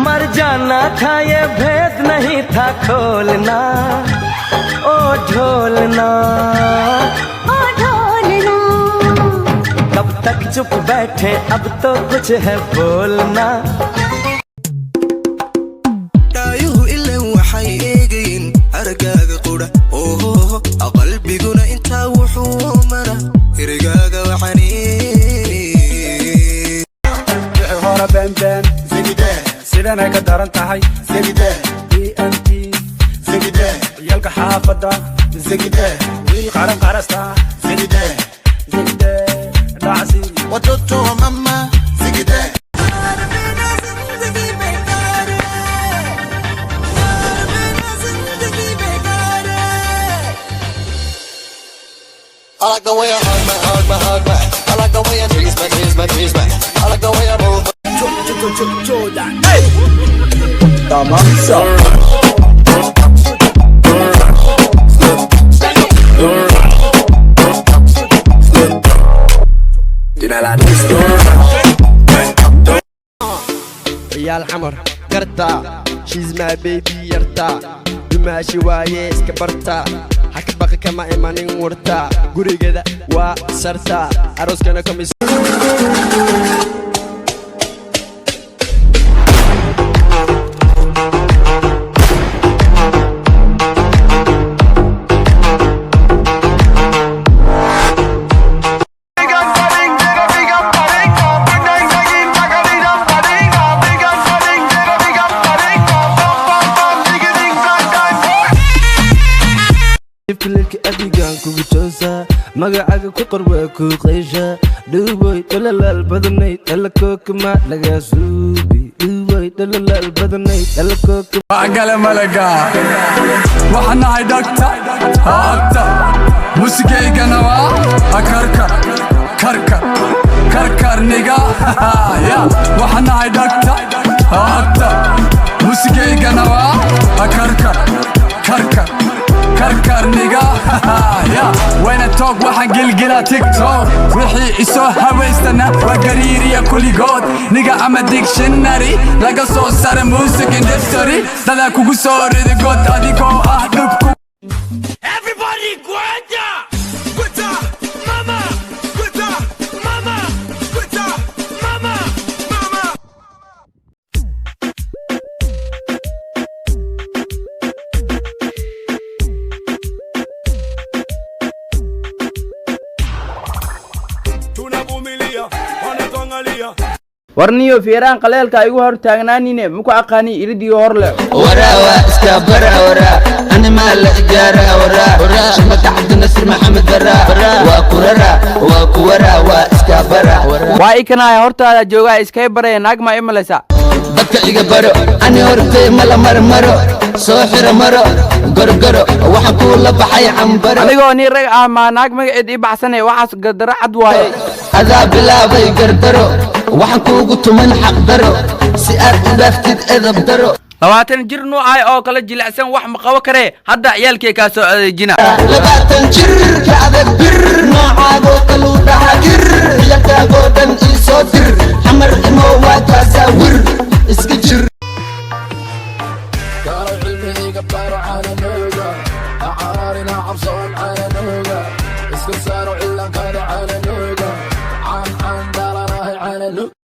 मर जाना था ये भेद नहीं था खोलना, ओ ढोलना ओ ढोलना। कब तक चुप बैठे अब तो कुछ है बोलना। qalbiguna intaa wuxuu mara hirigaaga hora beenbeen sidanay ka daran tahay ENT yalka xaafada wiil qaran qarasta dhacsi watoto wa mama I like the way I hug back. I like the way I tease back. I like the way I move. Hey! Tamam so. يا الحمر قرطة she's my baby يرتا دماشي وايس كبرتا حكي بقى كما إيمانين ورتا قولي كده وسرتا أروس كنا كميس فيلك أبيجان كوبيتوسا مقعد كقرب كوقيشة دوبي دللا البدني دلكوك ما لقى سوبي دوبي دللا البدني دلكوك عقل ملقا وحنا هيدكتا هاكتا موسيقى قنوا كركر نيجا يا وحنا هيدكتا هاكتا موسيقى قنوا كركر نيجا يا وين التوك وحن قلقلا تيك توك وحي إسو هوايستنا وقريري كل جود نيجا عم ديكشنري لقى صوت صار موسيقى اندستري دادا كوكو سوري دي جود أديكو أحدبكو Everybody Guanta! Guanta! Mama! Guanta! Mama! Guanta! Mama! Mama! warniyo fiiraan qaleelka igu hor taagnaanine muku aqaani iridiyo hor leh وراوا استبرا ورا انا ما لا جارا ورا شمت عبد الناصر محمد برا وكورا واستبرا waa ikanaay hortaada jooga iskay baraya naagma imaleysa dadka iga baro ani hortay mala maro soo xira maro gorgoro waxa ku la baxay cambaro anigoo ni rag ah ma naag magaceed ii baxsanay waxaas gadara cad waaye adaa bilaabay gardaro waxa kuugu tuman xaq daro si aad u dhaaftid edab daro 20 jir nuucay oo kala jilicsan wax ma qabo kare hadda ciyaalkay ka soo adeejina 20 jir ka adag bir noocaago kalu dhaha jir ciyaalkaago dhan ii soo dir xamar